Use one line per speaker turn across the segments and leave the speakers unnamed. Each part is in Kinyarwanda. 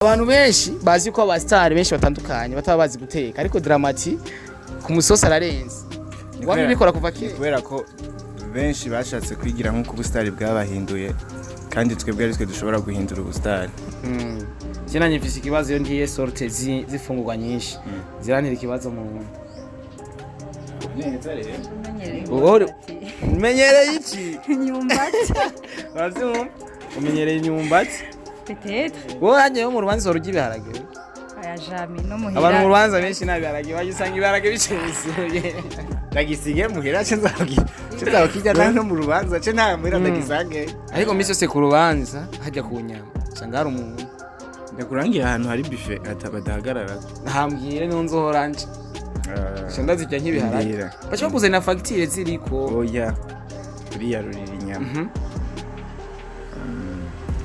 Abantu benshi bazi ko abastar benshi batandukanye bataba bazi guteka ariko Dramati ku musosi ararenze. Wabi bikora kuva kera
kubera ko benshi bashatse kwigira nko ku bustar bwabahinduye kandi twebwe ari twe dushobora guhindura ubustar.
Cyana nyifise ikibazo yo ndiye sorte zifungurwa nyinshi. Zirantira ikibazo mu muntu. Umenyereye iki?
Imyumbati.
Bazum umenyereye imyumbati?
Peut-être.
Wo hanye yo mu rubanza rugibiharage.
Aya jami no muhira.
Abantu mu rubanza benshi nabiharage bagisanga ibiharage bicemisuye.
Ndagisige muhira cyo nzavugira. Cyo nzabukijya no mu rubanza cyo nta muhira ndagisange.
Ariko misi yose ku rubanza hajya ku nyama. Sanga hari umuntu.
Ndakurangira ahantu hari buffet atabadahagarara.
Hambwire no nzohoranje. Shanda zijya nk'ibiharage. Bacha kuzana fagitire ziriko.
Oya. Uriya rurira inyama.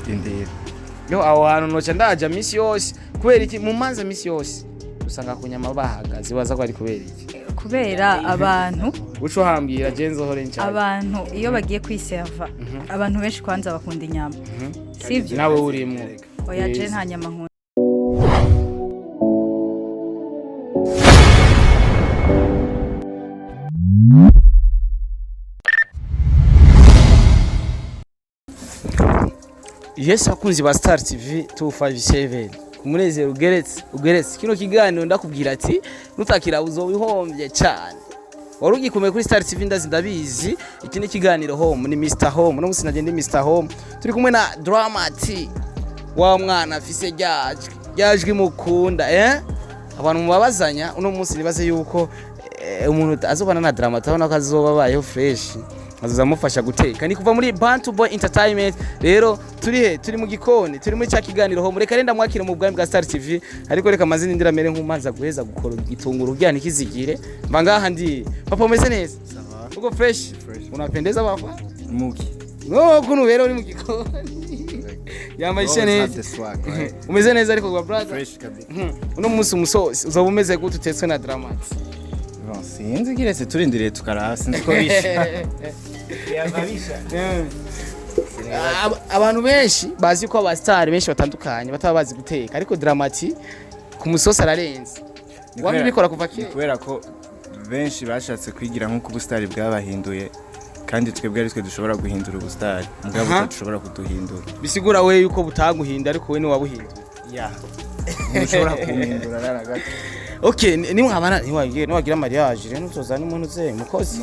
Ndendera.
Yo aho hantu noca ndaja misi yose kubera iki mu manza misi yose usanga ku nyama bahagaze baza ko ari kubera iki
kubera abantu
uco hambwira genzo hore ncyane
abantu iyo bagiye kwiserva abantu benshi kwanza bakunda inyama sivyo
nawe urimo
oya je nta nyama nkunda
Yes akunzi ba Star TV 257 kumunezero ugeretse kino kiganiro ndakubwira ati nutakira uzowihombye cyane warugi kumeye kuri Star TV ndabizi iki ni kiganiro home ni Mr Home no musina gende Mr Home turi kumwe na Dramati wa mwana afise yajwe mukunda abantu mubabazanya uno munsi nibaze yuko umuntu azobana na Dramati abona ko azobabayeho fresh azamufasha guteka ni kuva muri Bantu Boy Entertainment rero turi mu gikoni turi muri cya kiganiro ho mureka renda mwakira mu bwami bwa Star TV ariko reka amazina indira mere nk'umanza guheza gukora igitunguru byane kizigire mbangaha ndi papa umeze neza uko fresh unapendeza baba
Muki
no kuno rero uri mu gikoni yambaye neza umeze neza ariko kwa brother
fresh kabisa
uno munsi umusosi uzaba umeze gute utetswe na Dramati
sinzi kiretse turindiriye tukaraba sinzi ko bisha
abantu benshi bazi ko abastar benshi batandukanye bataba bazi guteka ariko Dramati ku musosi ararenze wabi bikora kuva kera
kubera ko benshi bashatse kwigira nko ku bustar bwabahinduye kandi twebwe ari twe dushobora guhindura ubustar mugabo dushobora kuduhindura
bisigura we yuko butaguhinda ariko we ni wabuhinduye
ushobora kuhindura rara gato.
Okay, ni mwabana niwagira mariage rero tuzana umuntu ze mukozi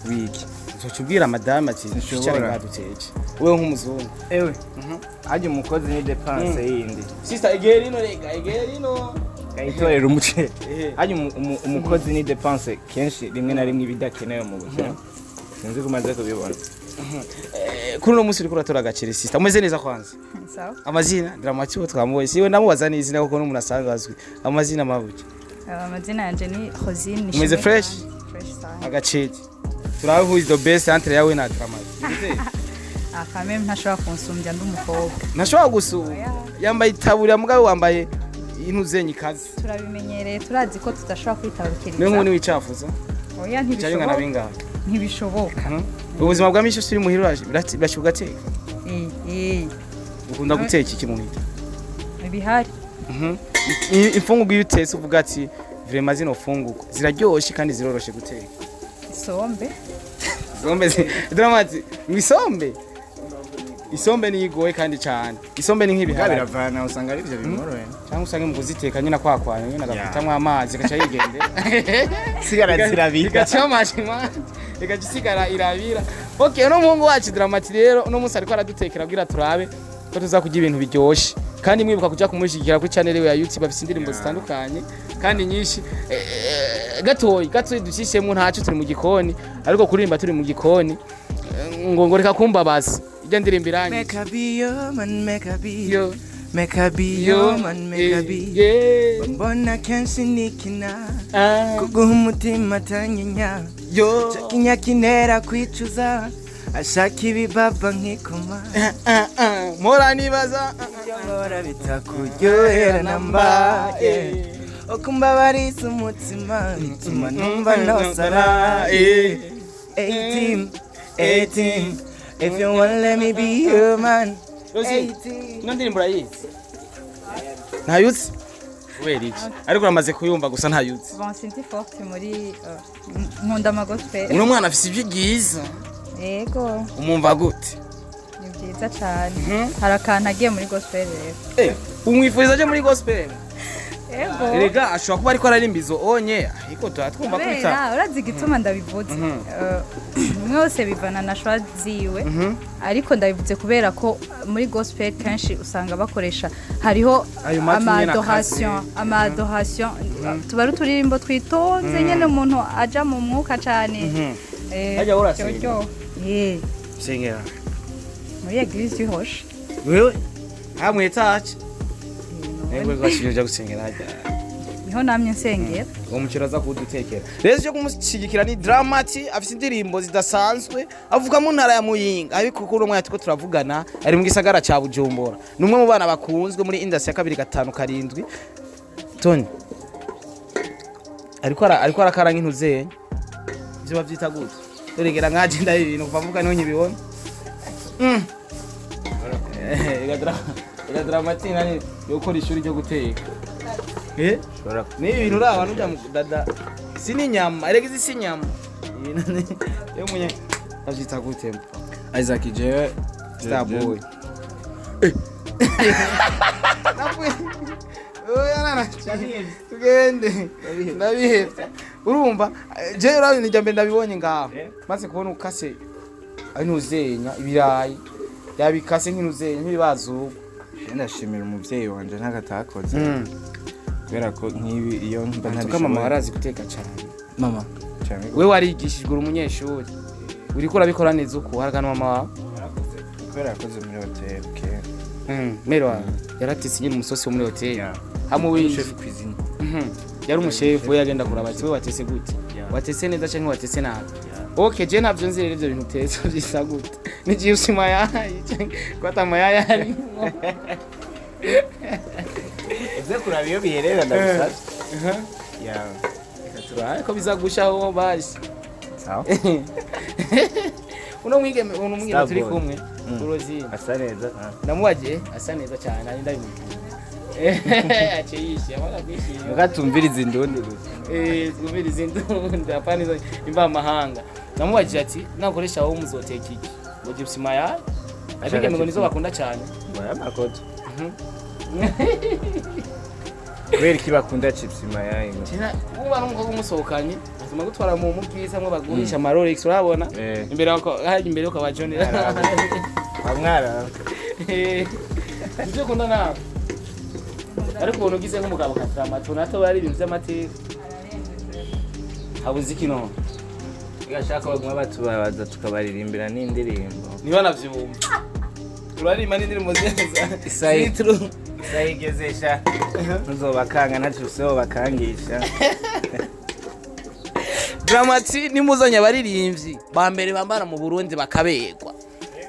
wiki
uzocubwira madame ati nshobora ngaduteje wewe nk'umuzungu
ewe aje umukozi ni dépense yindi
sister egerino rega egerino
kayitorera umuce aje umukozi ni dépense kenshi rimwe na rimwe ibidakenewe mu buzima sinzi kumaze kubibona
kuri no munsi uri kuratora agaciro sister umeze neza kwanza
sawa
amazina Dramati wo twamuboye siwe namubaza n'izina kuko n'umuntu asangazwe amazina mabuke
amazina yanje ni Rosine
umeze fresh agaciro turaho who is the best entre yawe na Dramati
akameme ntashobora kunsumbya ndumukobwa
ntashobora gusura yambaye itaburiya mugabo wambaye intuzenyi kazi
turabimenyereye turazi ko tudashobora kwitabukiriza
niwe nk'uni wicafuza
oya ntibishoboka ntibishoboka
ubuzima bwa misho suri muhira birashyuga teka ukunda guteka iki muhira
ibihari
imfungugo iyo utetse uvuga ati vraiment zino fungugo ziraryoshye kandi ziroroshe guteka
isombe
Dramati isombe ni igoye kandi cyane isombe ni nk'ibihari
biravana usanga ari byo bimoroye
cyangwa usange mu kuziteka nyina kwakwanya nyina agafitamwe amazi gaca yigende
sigara zirabika
gaca mashima igacisigara irabira okay no muhungu wacu Dramati rero no munsi ariko aradutekera abwira turabe ko tuza kujya ibintu biryoshye kandi mwibuka kujya kumushigikira kuri channel ya YouTube afite indirimbo zitandukanye kandi nyinshi gatoyi dushishemo ntacyo turi mu gikoni ariko kuririmba turi mu gikoni ngo reka kumbabaza ijya ndirimba iranye
make a be your man make a be your man make a be mbona kenshi nikina kuguha umutima tanyenya chakinya kinera kwicuza ashaka ibibaba nkikoma
mora nibaza
mora bitakuryohera namba okumbabariza umutima bituma numva nosara 18 if you want let me be your man 18
ndirimbo urayizi ntayutse kubera iki ariko uramaze kuyumva gusa ntayutse
bon sinti forte muri nkunda amagospel
uno mwana afise ivyo giza
yego
umumva gute
ni byiza cyane hari akantu agiye muri gospel rero
umwifuriza aje muri gospel
yego
erega ashobora kuba ariko ararimba izo onye ariko twumva ko bitsa
urazi igituma ndabivuze mwose bivana na shwa ziwe ariko ndabivuze kubera ko muri gospel kenshi usanga bakoresha hariho amadoration tuba ari uturirimbo twitonze nyene umuntu aja mu mwuka cane
ajya urasenga sengera
muri eglise y'Ihosha
wewe hamwe tache nego gwashije gusengera ajya
niho namye nsengera
uwo mukiro aza kudutekera rero cyo kumushyigikira ni Dramati afite indirimbo zidasanzwe avuga mu ntara ya Muyinga ariko kuri umwe yatiko turavugana ari mu gisagara ca Bujumbura numwe mu bana bakunzwe muri industry ya 257 Tony ariko arakara nk'intuzeye byo bavyita gute dorengera nkaje ndaye ibintu kuvuga niho nkibibona Dramati nani yokora ishuri ryo guteka ni ibintu uri abantu ujya mu dada si n'inyama erega izi si inyama yo munye avyita gute
Isaac jewe
Starboy oya nana tugende ndabihebye urumva jewe urabe nijya mbe ndabibonye ngaho maze kubona ukase ari ntuzenya ibirayi yabikase nk'intuzenya nk'ibibazugo
ndashimira umuvyeyi wanje ntagatakoze kubera ko nk'ibi iyo mba
ntabwo mama warazi guteka cyane
mama cyane
we warigishijwe umunyeshuri uriko urabikora neza uko haragana mama wawe
kubera yakoze muri hotel
mero yaratise nyine umusosi wo muri hotel hamwe we
chef cuisine
yari umushefu we yagenda kuraba ati we watese gute watese neza cyangwa watese nabi okay je navyo nzire ivyo bintu tese byisa gute nigiye usima yayi kwata mayaya ari
eze kurabiyo biherera ndabisaba ya
ikatura ko bizagushaho basi
sawa
uno mwigeme turi kumwe urozi
asa neza
namuwaje asa neza cyane ari ndabimugira ace yishi amara kwishima
mugatumviriza indundi
twumviriza indundi apana izo imba mahanga namuwaje ati nakoresha aho muzoteka iki ngo gipsima ya abige ngo nizo bakunda cyane
baya makoto kubera ki bakunda chips mayayi
cyane uba n'umukobwa umusohokanye atuma gutwara mu mubwiza mwe bagurisha amarolex urabona imbere yako haje imbere yako bajonera
bamwara
nje kunda na ariko ubona ugize nk'umugabo katrama tunato bari ibintu by'amateka habuze kino
igashaka baguma batubabaza tukabaririmbira n'indirimbo
niba navyumva turarima n'indirimbo nziza
sayigezesha ntuzobakanga ntacuseho bakangisha
Dramati nimuzanya abaririmbyi ba mbere bambara mu Burundi bakabegwa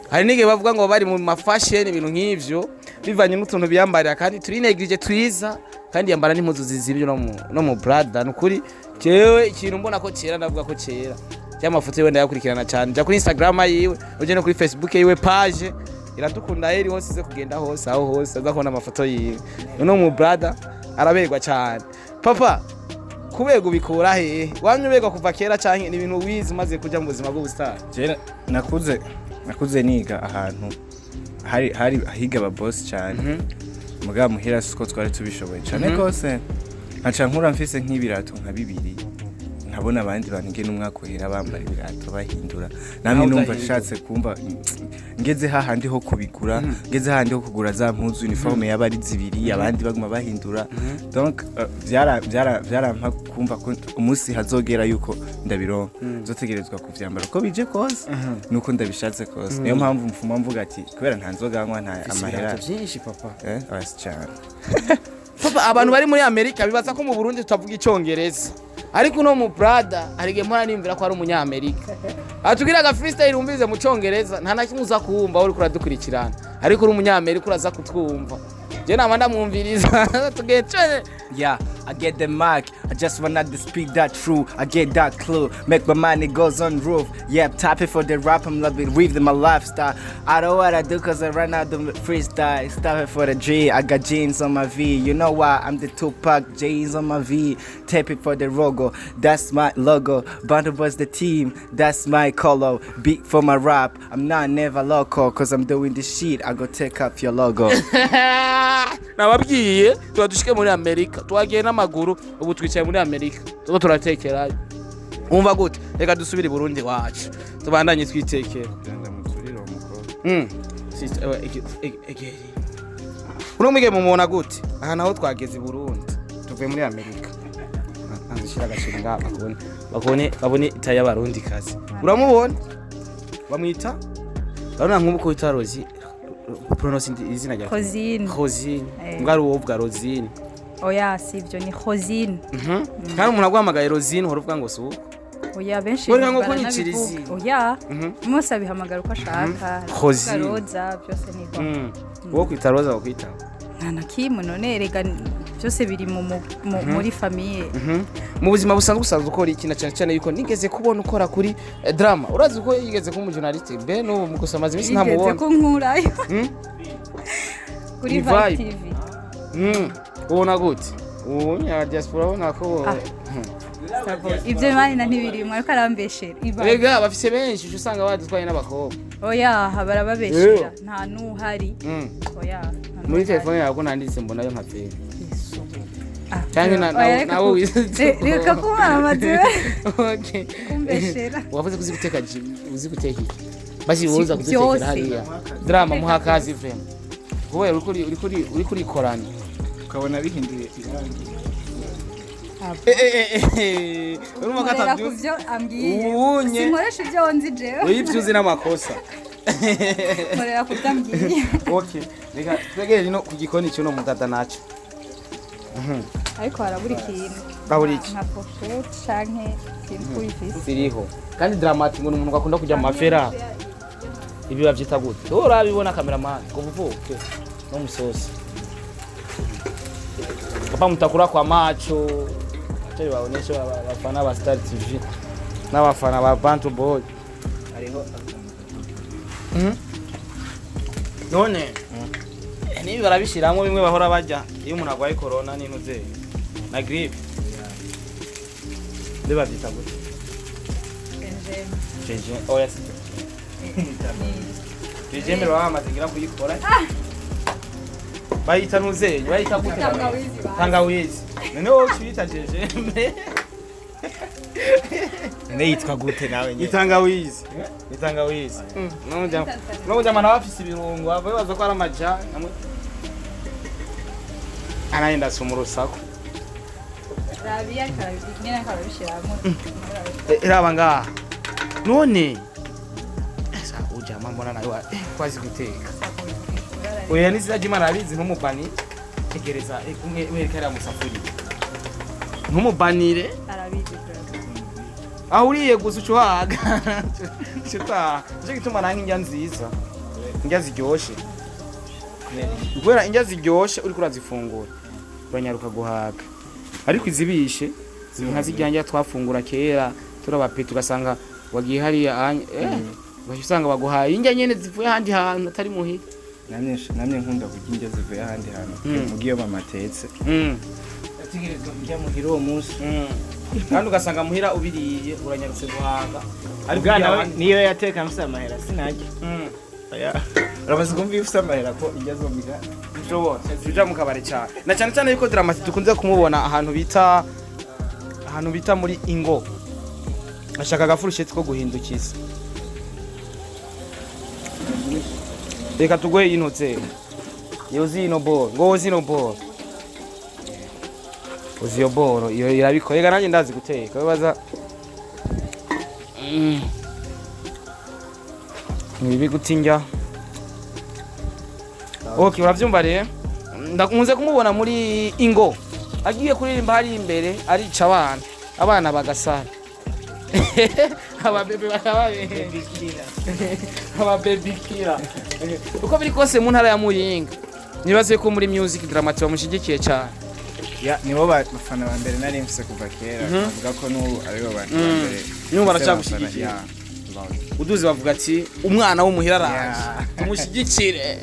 hari nige bavuga ngo bari mu mafashion ibintu nk'ivyo bivanye n'utuntu biyambarira kandi turi neglige twiza kandi yambara n'impuzu zizibyo no mu brother nukuri jewe ikintu mbona ko cera ndavuga ko cera cyamafoto yewe ndayakurikirana cyane ja kuri Instagram yiwe uje no kuri Facebook yiwe page iradukunda yeri hose ze kugenda hose aho hose azakona amafoto yiwe no mu brother arabegwa cyane papa kubego bikora he wamye ubega kuva kera cyane ni ibintu wize maze kuja mu buzima bw'ubustar
je nakuze niga ahantu hari higa aba boss cyane mugabo muhira siko twari tubishoboye cyane kose nkaca nkura mfise nk'ibirato nka bibiri nkabona abandi bantu ngene umwaka uhera bambara ibirato bahindura namwe numva nshatse kumva ngeze hahandi ho kubigura ngeze hahandi ho kugura za mpuzu uniforme y'abari zibiri abandi baguma bahindura donc byarampa kumva ko umunsi hazogera yuko ndabironka zotegerezwa kuvyambara uko bije kose nuko ndabishatse kose niyo mpamvu mfuma mvuga ati kubera nta nzoganywa nta amahera
byinshi papa
cyane
papa abantu bari muri Amerika bibaza ko mu Burundi tutavuga icongereza ariko no mu brother arige mpora nimvira ko ari umunyamerika atubwira ga freestyle umbize mu congereza nta nakimwe uza kuwumva uri kuradukurikirana ariko uri umunyamerika uraza kutwumva je nama ndamwumviriza tugecane.
Yeah, I get the mic. I just wanna speak that through. I get that clue. Make my money goes on roof. Yeah, tapping for the rap. I'm loving with my lifestyle. I know what I do cause I run out the freestyle. Stopping for the G. I got jeans on my V. You know why? I'm the Tupac. Jeans on my V. Tapping for the logo. That's my logo. Bundle was the team. That's my color. Beat for my rap. I'm not never local cause I'm doing this shit. I go take up your logo.
Nababwiye tuba dushike muri Amerika. Twagiye n'amaguru ubu twicaye muri Amerika. Tuko turatekera. Umva gute? Reka dusubire Burundi wacu. Tubandanye twitekera. Uno mwige mumubona gute? Aha naho twageze Burundi. Tuvuye muri Amerika. Anzishira agaciro ngaba babone itaya Barundi kazi. Uramubona? Bamwita? Barona nk'ubu ko itarozi. Pronounce izina rya Rosine. Ngari uvuga Rosine.
Oya sivyo ni Rosine.
Kandi umuntu agwamagaye Rosine uruvuga ngo suko.
Oya benshi
baranabivuga.
Oya mose abihamagara uko ashaka. Roza byose nigo.
Wo kwita Roza bakwita.
Nta kimwe none rega byose biri muri famille.
Mu buzima busanzwe usanzwe ukora iki na cyane yuko nigeze kubona ukora kuri drama. Urazi uko yigeze kuba journalist be no mu gusamaza imisi ntamubona.
Yigeze kunkurayo. Kuri Vibe TV.
Ubona gute? Unya diaspora ubona ko
ibyo mani na ntibirimwe ariko arambeshera.
Rega bafise benshi usanga badutwaye n'abakobwa.
Oya barababeshera nta nuhari. Oya.
Muri telefone yawe nanditse mbona yo nkapfira. Cyane nawo
reka kumamaze.
Okay.
Kumbeshera.
Wavuze kuziguteka uzi guteka iki? Basi woza kuzitekera hariya. Drama muhakazi vrema. Wowe uri kuri korana.
Ukabona bihinduye irangi.
Urumva
gatavyo ambwiye. Sinkoresha ibyo wonzi jewe.
Uyivyuzi n'amakosa.
Morera kutambwiye.
Okay. Reka twegere rino ku gikoni cyo no mudada naco.
Ariko harabura ikintu.
Babura iki?
Nka pochette canke simple
Siriho. Kandi dramatic ngo umuntu akunda kujya mu mafera. Ibi bavyita gute? Urabibona cameraman ko buvuke no musosi. Kapa mutakura kwa macho. Tari baonesha abafana ba Star TV n'abafana ba Bantu Boy. Ariho. None nibi barabishiramwe bimwe bahora bajya iyo umuntu agwaye corona n'intuze na grippe. Ndeba byita gute? Jeje. Oya si. Jeje mbere bamaze ngira kuyikora. Bayita nuze, bayita gute? Tangawizi. None wo twita jeje.
Ne yitwa gute nawe nyine?
Itangawizi. Itangawizi. No jamana bafise ibirungo babaza ko ari amaja. Anaenda sumurusako.
Rabia nyine karabishiramo.
Iraba ngaha. None esa ujama mbona nayo kwazi guteka. Oya nizajima narabizi ntumubani. Tegereza umwe werekera musafuri. Ntumubanire.
Arabizi.
Ahuriye gusa ucuhaga. Chuta. Je gituma nange indya nziza. Indya ziryoshe. Ubera indya ziryoshe uri kurazifungura. Banyaruka guhaga. Ariko izibishe zinka zijyanje twafungura kera turabape tugasanga wagiye hari basanga baguhaye indya nyene zivuye handi hantu atari muhira.
Namye nkunda kurya indya zivuye handi hantu mugiye bamatetse. Ategerezwa kujya muhira uwo munsi.
Kandi ugasanga muhira ubiriye uranyarutse guhaga.
Ariko niyo yateka mfite amahera sinajya. Urabaza kumva ifite amahera ko indya zo miga.
Tuja mu kabare cyane. Na cyane cyane yuko Dramatic dukunze kumubona ahantu bita muri Ingo. Ashaka agafurusheti ko guhindukiza. Reka tugwe inotse. Yozi ino ball, ngozi ino ball. Uziyo ball, iyo irabiko. Rega nanjye ndazi guteka. Bibaza Nibi gutinja. Okay, uravyumva rero. Ndakunze kumubona muri Ingo. Agiye kuririmba hari imbere arica abana bagasara. Ababebe bakababikira. Ababebikira. Uko biri kose mu ntara ya Muyinga. nibaze ko muri music Dramati bamushigikiye cyane.
Ya nibo bafana ba mbere nari mfise kuva kera bavuga ko n'ubu aribo bantu ba mbere
nibo baracagushigikiye. Uduzi bavuga ati umwana w'umuhira araje tumushyigikire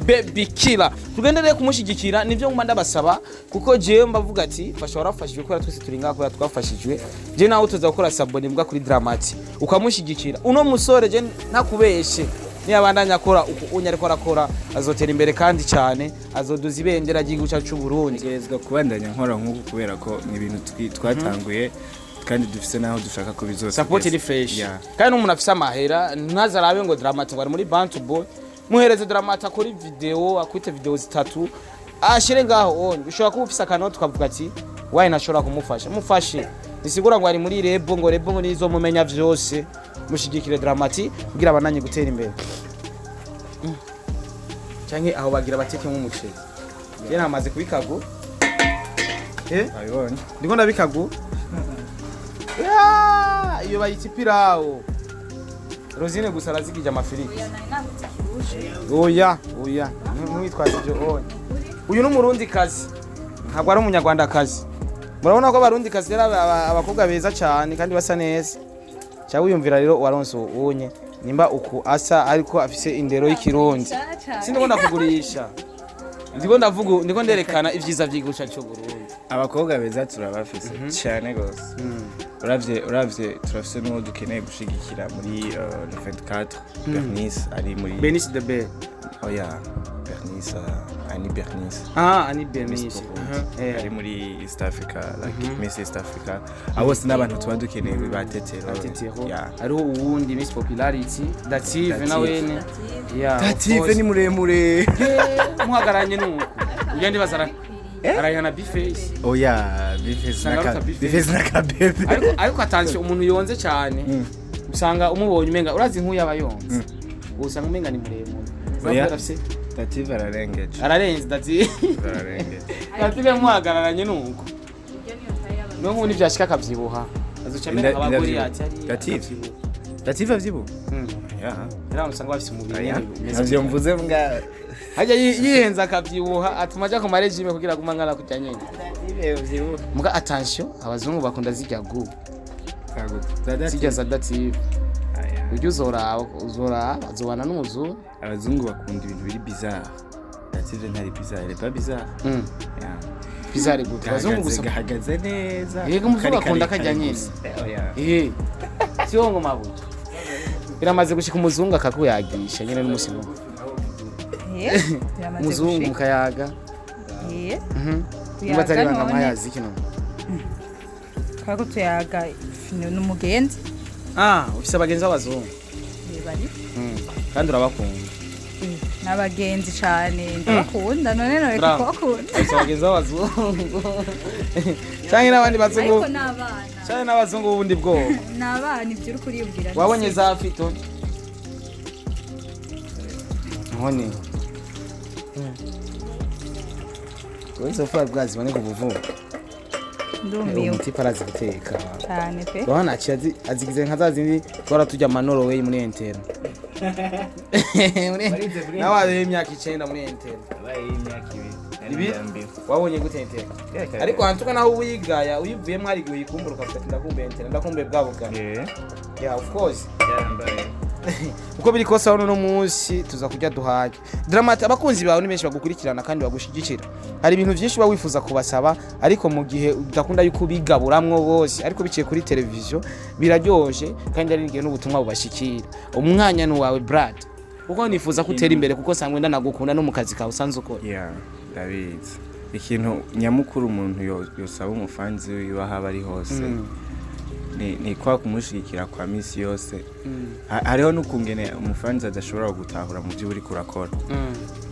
baby killer tugendereye kumushyigikira nivyo nguma ndabasaba kuko jewe mbavuga ati fasha warafashijwe ko twese turi ngako twafashijwe je nawe tuza gukora sabone mbwa kuri Dramati ukamushyigikira uno musore je ntakubeshe ni abandanya akora unya ariko arakora azotera imbere kandi cyane azoduza ibendera ry'igihugu cyacu cy'u Burundi
gerezwa kubandanya nkora nk'uko kubera ko ni ibintu twatanguye kandi dufise naho dushaka ko bizose
support ni fresh kandi n'umuntu afise amahera ntazarabe ngo Dramati ngo muri Bantu Boy muhereze Dramati akora video akwite video zitatu ashire ngaho on ushobora kuba ufise akantu tukavuga ati why nashobora kumufasha mufashe nisigura ngo ari muri Rebo ngo nizo mumenya vyose mushigikire Dramati kugira abananye gutera imbere canke aho bagira bateke mu muceri je namaze kubikago
ayibonye
ndiko ndabikago iyo bayitipirawo Rosine gusa arazigije amafiriti oya mwitwaje ibyo uyu n'umurundi kazi ntabwo ari umunyarwanda kazi murabona ko abarundi kazi abakobwa beza cyane kandi basa neza cyangwa uyumvira rero waronse ubonye nimba uku asa ariko afise indero y'ikirundi sindiko ndakugurisha ndiko nderekana ivyiza vy'igusha cyo Burundi
abakobwa beza turabafise cyane gose uravye turafise n'uwo dukeneye gushigikira muri le 24 Bernice ari muri
Bernice de Bell
oya Bernice Ani Bernice
Ani Bernice
ari muri East Africa like Miss East Africa abo n'abantu tuba dukeneye batetero
ariho uwundi Miss Popularity Dative na wene
Dative ni muremure
muhagaranye nuko ugende bazara arayana Bface
oya Bface na kabebe
ariko atanze umuntu yonze cyane usanga umubonye umenga urazi nkuya abayonze usanga umenga ni muremure
Dative
ararenze Dative muhagararanye nuko no nkuni byashika kavyibuha azucamera abagori ati ari
Dative avyibuha
era usanga bafise umubiri
navyo mvuze mbwa
hajya yihenza akavyibuha atuma aja ku marejime kugira gumangana kujya nyene muga attention abazungu bakunda zijya gu zijya za Dative ujye uzora azobana n'umuzungu
abazungu bakunda ibintu biri bizarre Dative ntari bizarre elle pas bizarre
bizarre gute abazungu gusa
gahagaze neza
yego umuzungu akunda kajya nyene siho ngo mabuto biramaze gushika umuzungu akakuyagisha nyene n'umusimo umuzungu mukayaga batari banga mayazi kino
kako tuyaga n'umugenzi
ufise abagenzi b'abazungu
bari
kandi urabakunda
n'abagenzi cyane ndabakunda none reka kubakunda
ufise abagenzi b'abazungu cyangwa n'abandi bazungu
ariko n'abana
cyangwa n'abazungu b'ubundi bwoko
n'abana ibyo uri kuriyubwira
wabonye za fito nkone Kwenza fura bwazi bane kubuvuga
ndumiye
umutipa arazi guteka
cyane pe
bana azigize nka zazindi twara tujya Norway muri Entero nawe ari imyaka 9 muri Entero
abaye imyaka 2
wabonye gute Entero ariko hantuka naho uyigaya uyivuye mwari uyikumbura ukavuga ndakumbe Entero ndakumbe bwabuga yeah of course
yambaye
uko biri kose hano no munsi tuza kujya duhage Dramati abakunzi bawe ni benshi bagukurikirana kandi bagushigikira hari ibintu byinshi bawifuza kubasaba ariko mu gihe udakunda yuko bigaburamwo bose ariko biciye kuri televiziyo biraryoje kandi ari ngiye n'ubutumwa bubashikira umwanya ni wawe Brad uko nifuza kutera imbere kuko sangwe ndanagukunda no mu kazi kawe usanze ukora
ndabizi ikintu nyamukuru umuntu yosaba umufanzi wiwe aho ari hose ni kwa kumushigikira kwa misi yose hariho n'ukungene umufanzi adashobora gutahura mu byo uri kurakora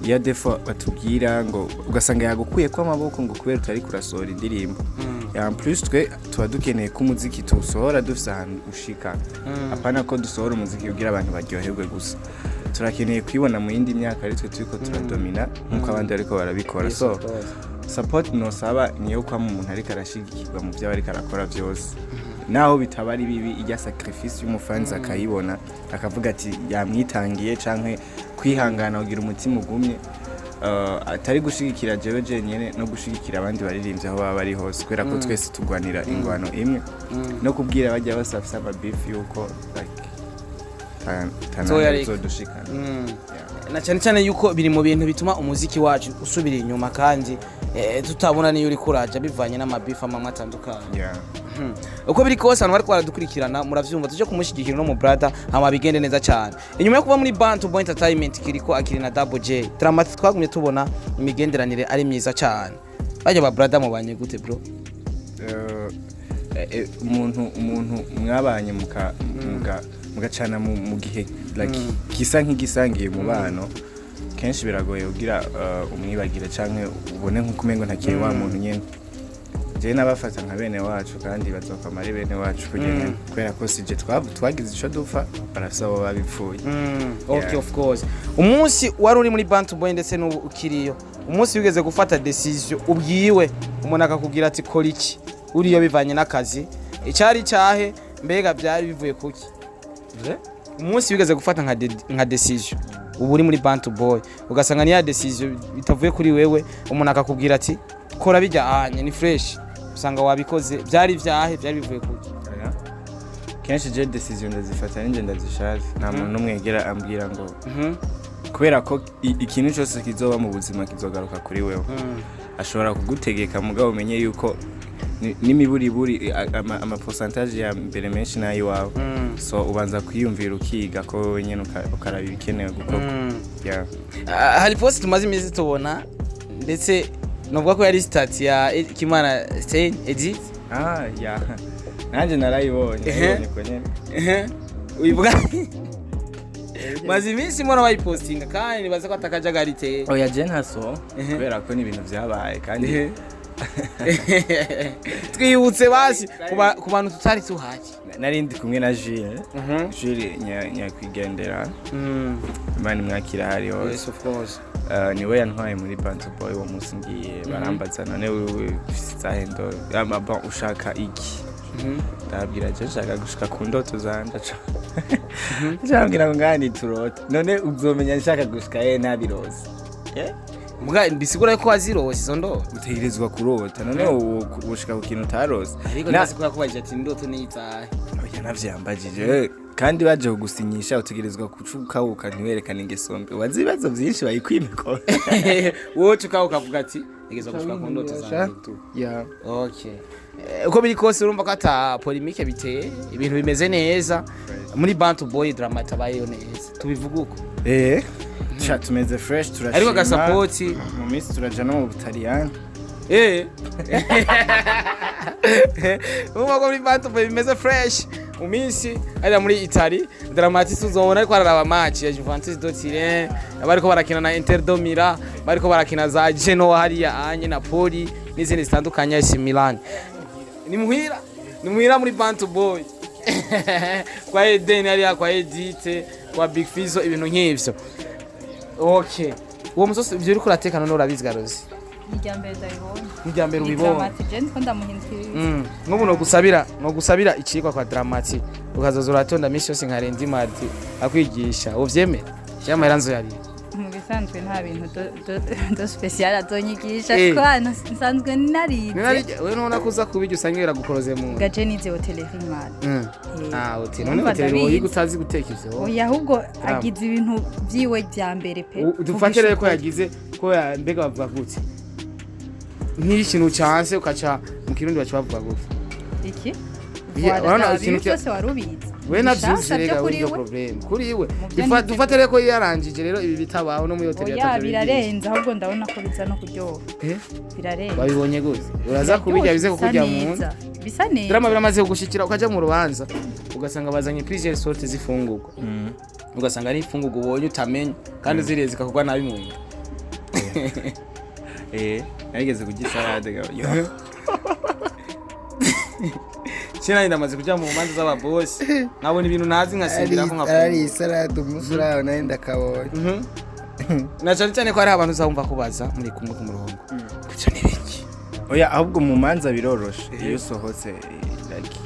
ya defo batubwira ngo ugasanga yagukuye ko amaboko ngo kubera utari kurasohora indirimbo en plus twe tuba dukeneye ko umuziki tusohora dufise ahantu ushika apana ko dusohora umuziki ugira abantu baryoherwe gusa turakeneye kwibona mu yindi myaka ari twe turiko turadomina nkuko abandi ariko barabikora so support no saba niyo kwa umuntu ariko arashigikirwa mu byo ariko arakora byose naho bitaba ari bibi ijya sacrifice y'umufanzi akayibona akavuga ati yamwitangiye canke kwihangana kugira umutima ugumye atari gushigikira jewe jenyene no gushigikira abandi baririmbyi aho baba bari hose kubera ko twese tugwanira ingwano imwe no kubwira bajya basafisa amabeef yuko tanzo dushikana
na cyane cyane yuko biri mu bintu bituma umuziki wacu usubira inyuma kandi tutabona niyo uri kuraja bivanye n'amabeef amwe atandukanye uko biri kose abantu bari kwaradukurikirana muravyumva tuje kumushigikira no mu brother hama bigende neza cyane inyuma yo kuba muri Bantu Boy Entertainment kiriko akiri na Double J Dramati twagumye tubona imigenderanire ari myiza cyane bajya ba brother mubanye gute bro
umuntu mwabanye mugacana mu gihe like kisa nk'igisangiye mu bano kenshi biragoye ugira umwibagire canke ubone nk'ukumengo ntakiye wa muntu nyene je nabafata nka bene wacu kandi bazokamara ari bene wacu kugene kwera ko sije twagize ico dupfa barasaba babipfuye
okay of course umunsi wari uri muri Bantu Boy ndetse n'ukiriyo umunsi wigeze gufata decision ubwiwe umuntu akakubwira ati kora iki uriyo bivanye n'akazi icyari cyahe mbega byari bivuye kuki umunsi wigeze gufata nka decision ubu uri muri Bantu Boy ugasanga ni ya decision bitavuye kuri wewe umuntu akakubwira ati kora bijya anye ni fresh usanga wabikoze byari byahe byari bivuye kuki
kenshi je decision ndazifata ninje ndazishaje nta muntu numwegera ambwira ngo kubera ko ikintu cyose kizoba mu buzima kizogaruka kuri wewe ashobora kugutegeka mugabo umenye yuko n'imiburiburi ama percentage ya mbere menshi nayo wawe so ubanza kwiyumvira ukiga ko wewe nyene ukaraba ibikenewe gukorwa
hari post tumaze imizi tubona ndetse novuga ko yari stat ya Kimana Stein Edit
nanje narayibonye ko nyene
uyivuga maze iminsi mbona bayipostinga kandi nibaza ko atakajagarite
oya je ntaso kubera ko ni ibintu byabaye kandi
twibutse basi ku bantu tutari tuhaje
nari ndi kumwe na Jules nyakwigendera imana mwakira hari hose
yes of course
niwe yantwaye muri Bantu Boy wo munsi ngiye barambaza none wewe zahendo amaba ushaka iki ndabwira je nshaka gushika ku ndoto zanje cyambwira ngo ngani turota none uzomenya nshaka gushika ntabirose
muga bisigura ko wazirose izo ndo
utegerezwa kurota none ushika ku kintu utarose
ariko ndasikura ko baje ati indoto ni itahe
oya navyambagije kandi baje kugusinyisha utegerezwa kucuka ukanwerekana ingesombe wazibazo byinshi bayikwimiko
wowe cuka ukavuga ati nigezwa gushika ku ndoto zanjye okay uko biri kose urumva ko ata polemique biteye ibintu bimeze neza muri Bantu Boy Dramati abayeho neza tubivuga uko
tumeze fresh turashima
ariko gasapoti
mu minsi turaja no mu Butaliyani
urumva ko muri Bantu Boy bimeze fresh mu minsi ari muri Italy Dramati tuzobona ariko araraba match ya Juventus do Turin bariko barakina na Inter do Milan bariko barakina za Genoa hariya anye Napoli n'izindi zitandukanye AC Milan ni muhira muri Bantu Boy kwa Eden hariya kwa Edite kwa Big Fizzo ibintu nk'ivyo okay uwo musosi ibyo uri kuratekana no urabizi garozi Nijambere ubibona
Dramati je ndiko ndamuhindukira
nk'ubu no gusabira icikwa kwa Dramati ukazoza uratonda misi yose nkarendi mardi akwigisha uvyemera cyamahera nzo yari
mu bisanzwe nta bintu do special atonyigisha twana nsanzwe narize
wewe nona kuza kubijya usangira gukoroze mu
gaje nize hotel Rimari
hotel none hotel woyi gutazi guteka ivyo
oya ahubwo agize ibintu byiwe bya mbere pe
dufatire ko yagize ko mbega bavuga gute nk'ikintu cyanse ukaca mu kirundi bacu bavuga gute
iki
wana ikintu
cyose warubize
we navyuze rega we problem kuri we dufatire ko yarangije rero ibi bitabaho no muri hotel
ya taje birarenze ahubwo ndabona ko biza no kuryoha birarenze
babibonye gute uraza kubijya bize kukujya mu nda
bisa neza
drama biramaze gushikira ukaja mu rubanza ugasanga bazanye plusieurs sortes zifungurwa ugasanga ari ifungurwa ubonye utamenye kandi zireze kakugwa nabi mu nda
nageze kugisalade gayo
Sina ndamaze kuja mu manza z'aba boss nabona ibintu nazi nkasindira ko nkafungura
ari salade umusura naenda kabonye
na cyane ko ari abantu uzumva kubaza muri kumwe ku murongo kuco nibiki
oya ahubwo mu manza biroroshe iyo sohotse like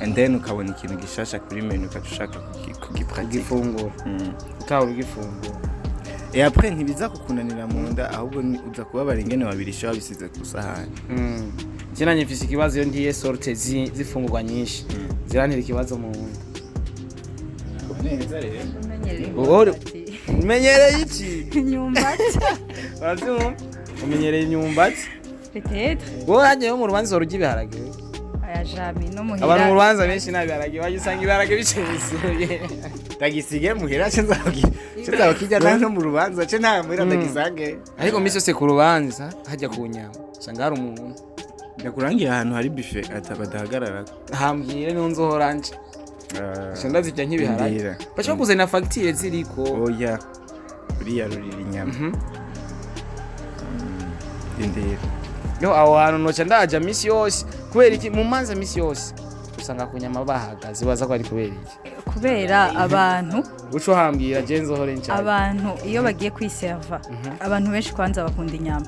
and then ukabona ikintu gishasha kuri menu ukacushaka kugipractice
gifungura utaho gifungura
après ntibiza kukunanira mu nda ahubwo uza kubabara ingene wabirisha wabisize ku sahani.
Jena nyifise ikibazo iyo ndiye sorte zifungurwa nyinshi zirantera ikibazo mu nda.
Neza rero.
Umenyereye iki?
Imyumbati.
Bavyumva? Umenyereye imyumbati?
Peut-être.
Wowe hagiye mu rubanza urujya ibiharage.
Aya jami no muhira.
Abantu mu rubanza benshi nabiharage bagisanga ibiharage bicisuye.
Tagisige muhira cyo nzabakijya no mu rubanza cyo nta muhira tagisange.
Ariko misi yose ku rubanza hajya ku nyama. Usanga hari umuntu.
Ndakurangiye ahantu hari buffet atabadahagarara.
Hambwire n'unzo oranje. Shanda zijya nk'ibiharage. Bacha kuzana facture ziriko.
Oya. Uriya rurira inyama. Indira.
Yo aho hantu noca ndaja misi yose kubera iki mu manza misi yose usanga ku nyama bahagaze baza ko ari kubera iki
kubera abantu
uco hambwira genzo hore ncyane
abantu iyo bagiye kwiserva abantu benshi kwanza bakunda inyama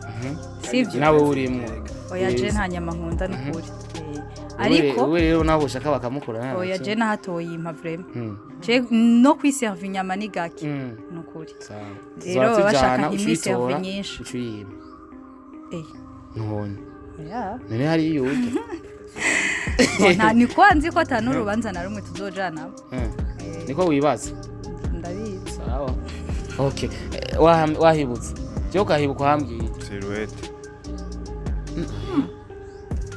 sivyo
nawe urimo
oya je nta nyama nkunda n'ukuri ariko
we rero nabo ushaka bakamukura
oya je nahatoye impa vraiment je no kwiserva inyama ni gaki n'ukuri rero bashaka imiserve nyinshi
ucuyima none
ya
nene hari yuke
nta ni kwanzi ko atanurubanza na rumwe tuzojana
niko wibaza
ndabizi
sawa okay wahibutse cyo kahibuka hambwiye
silhouette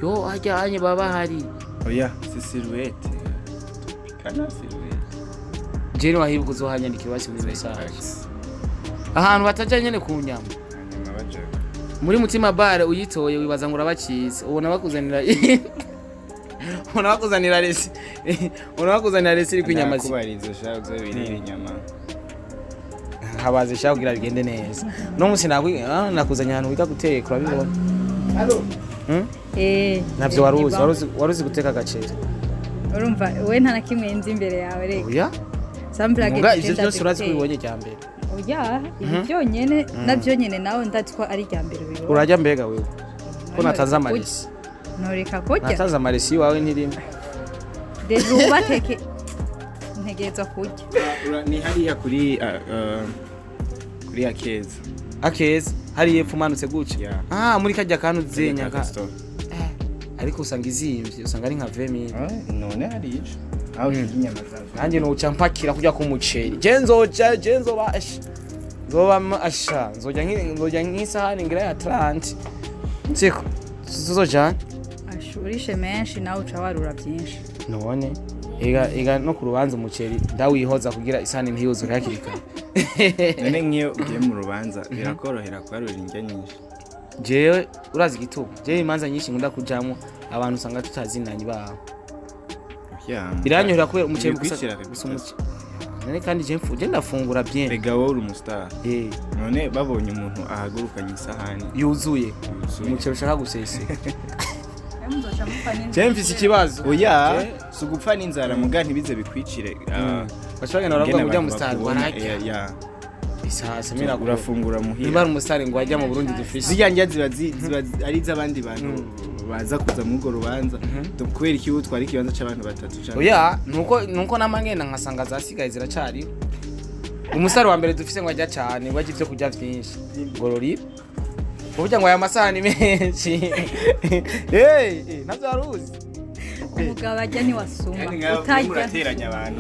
yo ajyanye baba hari
oya si silhouette kana silhouette
jeni wahibuka uzohanyandika ibasi muri message ahantu batajya nyene ku nyama muri mutima bare uyitoye wibaza ngo urabakize ubona bakuzanira resi iri kwinyama zi
kubarizo shazo birira inyama
habaze shaka kugira bigende neza no musi nakuzanya ahantu wiga guteka urabibona navyo waruzi guteka gacere
urumva we nta nakimwe nzi imbere yawe reka
oya
samplage
ivyo byose urazi kubibonye cya mbere
oya ibyo nyene navyo nyene nawe ndazi ko ari rya mbere bibona
urajya mbega wewe ko nataza amaresi
noreka kujya
nataza amaresi wawe ntirimo
deje ubateke ntegeza kujya
ni hariya kuri akeza
hari yepfo manutse guca muri kajya kantu zenyaka ariko usanga izimvye usanga ari nka 20000
none hari ico aho inyama zawe
nanjye no uca mpakira kujya ku muceri genzoba asha nzojya nk'isahani ngira ya 30 siko tuzojana
ashurishe menshi nawe uca warura byinshi
none ega no ku rubanza umuceri ndawihoza kugira isahani ntiyuzure hakirika
none nkiyo ugiye mu rubanza birakorohera kwarura indya nyinshi
jewe urazi gituma jewe imanza nyinshi ngunda kujamo abantu usanga tutazinanye baho biranyohera kubera umuceri gusa none kandi je ndafungura bien
rega wowe uri umustar none babonye umuntu ahagurukanye isahani
yuzuye umuceri ushaka guseseka je mfise ikibazo
oya sugupfa n'inzara muga ntibize bikwicire
bashobora naravuga kujya mustar barajya isasa mira
urafungura muhira
niba umustar ngo ajya mu Burundi dufise
zijya ziba ari iz'abandi bantu baza kuza mu rubanza kubera iki utwara ikibanza cy'abantu batatu cyane
oya nuko namangenda nkasanga zasigaye ziracari umustar wa mbere dufise ngo ajya cyane ngo ajye kurya byinshi gorori kuburyo ngo aya masahani menshi nabyo waruzi
umugabo ajya ni wasuma
utateranya abantu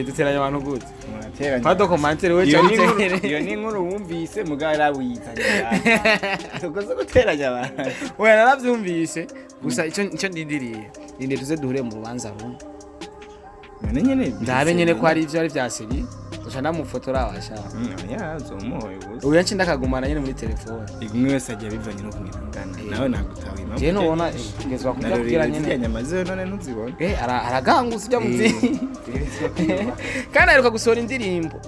duteranya abantu gute
murateranya
documentary we cyane
iyo ni inkuru wumvise mugara wiyitanya ukoze guteranya abantu
oya narabyumvise gusa icyo ndindiriye inde tuze duhure mu rubanza rumwe
none nyene
ndabe nyene ko ari ivyo ari vyasiri ushana mu foto rabasha
ya zomoye gusa
uya nci ndakagumana nyene muri telefone
igumwe wese ajya bivanye no kunirangana nawe nagutawe impamvu
je nubona ngezwa kugira nyene
nyamaze none ntuzibone
araganguza ujya muzi kandi aheruka gusohora indirimbo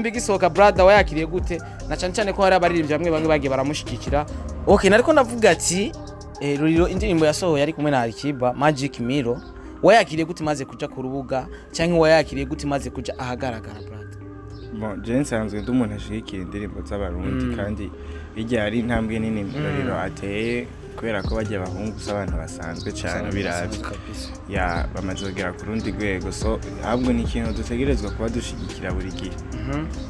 igisohoka brother wayakiriye gute na cyane ko hari abaririmbyi bamwe bagiye baramushigikira okay nariko navuga ati Ruriro indirimbo yasohoye ari kumwe na Alikiba Magic Mirror wayakiriye gute maze kuja ku rubuga cyangwa wayakiriye gute maze kuja ahagaragara brother
bon je nsanzwe ndumuntu ashikiye indirimbo z'abarundi kandi bijya ari intambwe nini Ruriro ateye kubera ko bagiye bahunguza abantu basanzwe cyane biravye ya bamaze kugera ku rundi rwego so ahubwo ni ikintu dutegerezwa kuba dushigikira buri gihe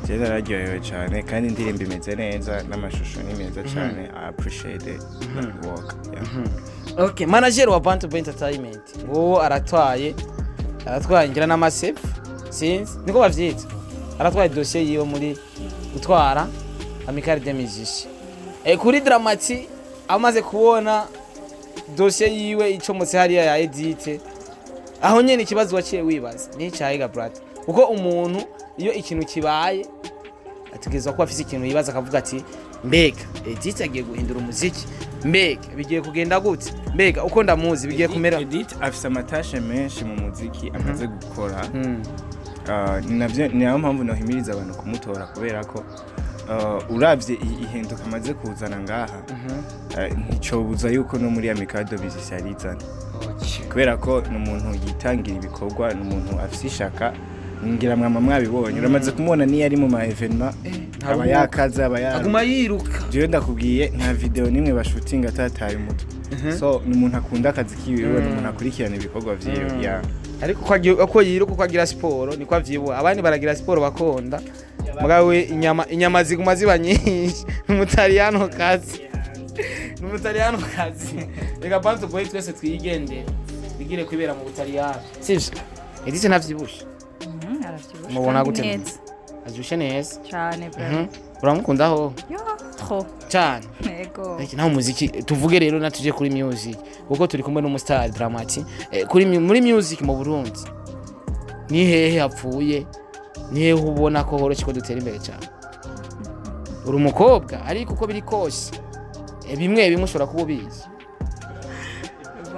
Jeza nararyohewe cyane kandi indirimbo imeze neza n'amashusho ni meza cyane. I appreciate the work.
Okay, manager wa Bantu Boy Entertainment ngo aratwaye ngira n'amasefu sinzi niko bavyita, aratwaye dossier yiwe muri gutwara Amical des Musiciens. Kuri Dramati amaze kubona dossier yiwe icomotse hariya ya Edite, aho nyene ikibazo waciye wibaza ni cyahiga brother, kuko umuntu iyo ikintu kibaye ategezwa ko afise ikintu yibaza akavuga ati mbega Edite agiye guhindura umuziki, mbega bigiye kugenda gute, mbega uko ndamuzi bigiye kumera.
Edite afise amatashe menshi mu muziki amaze gukora. Navyo niyo mpamvu nohimiriza abantu kumutora kubera ko uravye ihinduka amaze kuzana ngaha nticobuza yuko no muri Amical des Musiciens yarizana. Kubera ko n'umuntu yitangira ibikorwa, n'umuntu afise ishaka, ngira mwama mwabibonye uramaze kumubona niyo ari mu ma evenement aba yakaza
aguma yiruka.
Je ndakubwiye nta video nimwe bashutinga atataye umutwe. So n'umuntu akunda akazi kiwe, n'umuntu akurikirana ibikorwa vyiwe.
Ariko ko yiruka ko agira siporo niko avyibuha, abandi baragira siporo bakonda mugawe inyama ziguma ziba nyinshi. Umutaliyano kazi reka Bantu Boy twese twigendere bigire kwibera mu Butaliyano sivyo. Edite navyibusha mubona gute neza, avyushe neza
cyane bro.
Uramukundaho
Yo trop
cyane.
Yego
Naho umuziki tuvuge rero natuje kuri music kuko turi kumwe n'umustar Dramati. Muri music mu Burundi ni hehe hapfuye, ni hehe ubona ko horoshye ko dutera imbere cyane. Uri umukobwa ariko uko biri kose bimwe ushobora kuba ubizi.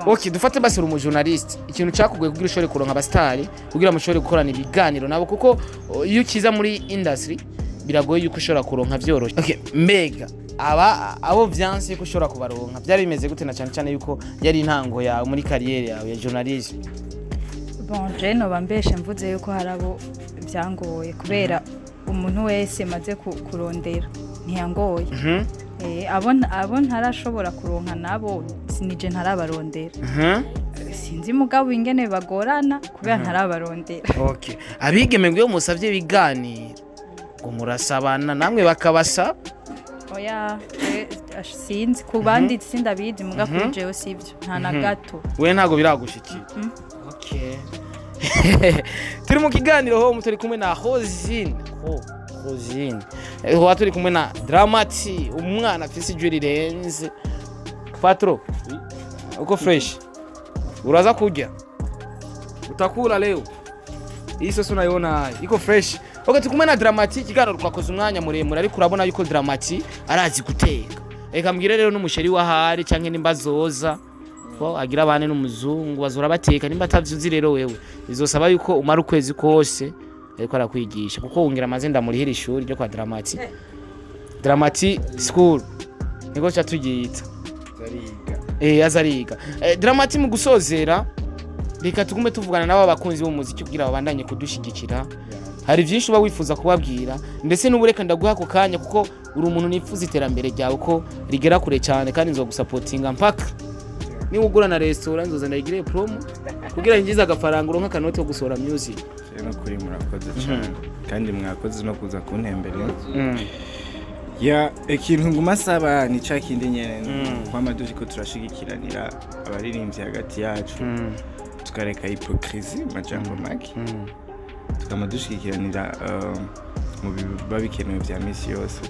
Okay, dufate basi uri umujournalist, ikintu cyakugoye kugira ushobore kuronka abastari kugira mushobore gukorana ibiganiro nabo, kuko iyo ukiza muri industry biragoye yuko ushobora kuronka byoroshye. Okay, mbega abo vyanse ko ushobora kubaronka byari bimeze gute, na cyane yuko yari intango yawe muri carrière yawe ya journalism?
Bon, je no bambeshe mvuze yuko harabo byangoye kubera umuntu wese maze kurondera ntiyangoye. Abo ntarashobora kuronka nabo sinije ntarabarondera. Sinzi mugabo ingene bagorana kubera ntarabarondera.
Okay, abigeme ngo musavye biganiro ngo murasabana namwe bakabasa.
Oya sinzi kubandi sindabizi muga kuri jewe sivyo nta na gato.
We ntago biragushikira. Okay. Turi mu kiganiro ho mutari kumwe na Rosine. Turi kumwe na Dramati, umwana afise ijwi rirenze. Patro uko fresh uraza kurya utakula leo hii sasa unaiona iko fresh. Okay, tukumwe na Dramati kiganiro twakoze umwanya muremure ariko urabona yuko Dramati arazi guteka. Reka mbwire rero n'umusheri wa hari canke nimbazoza ko agira abane n'umuzungu bazora bateka nimba atavyuzi rero wewe bizosaba yuko umara ukwezi kose ariko arakwigisha kuko wungira amazenda muri hiri ishuri ryo kwa Dramati school niko cyatugiyita azariga. Dramati mu gusozera reka tugume tuvugana nabo bakunzi b'umuziki kugira babandanye kudushigikira. Hari byinshi uba wifuza kubabwira ndetse n'ubureka ndaguha ko kanya kuko uri umuntu nifuza iterambere ryawe ko rigera kure cyane kandi nzogusupportinga mpaka ni ugura na restaurant nzoza ndayigire promo kugira ngize agafaranga uronka kanote yo gusora music.
No kuri murakoze cyane kandi mwakoze no kuza kuntembere. Ikintu nguma saba ni cya kindi nyene kwamadushi ko turashigikiranira abaririmbyi hagati yacu tukareka hypocrisie majambo make tukamadushyikiranira mu babikenewe bya misi yose.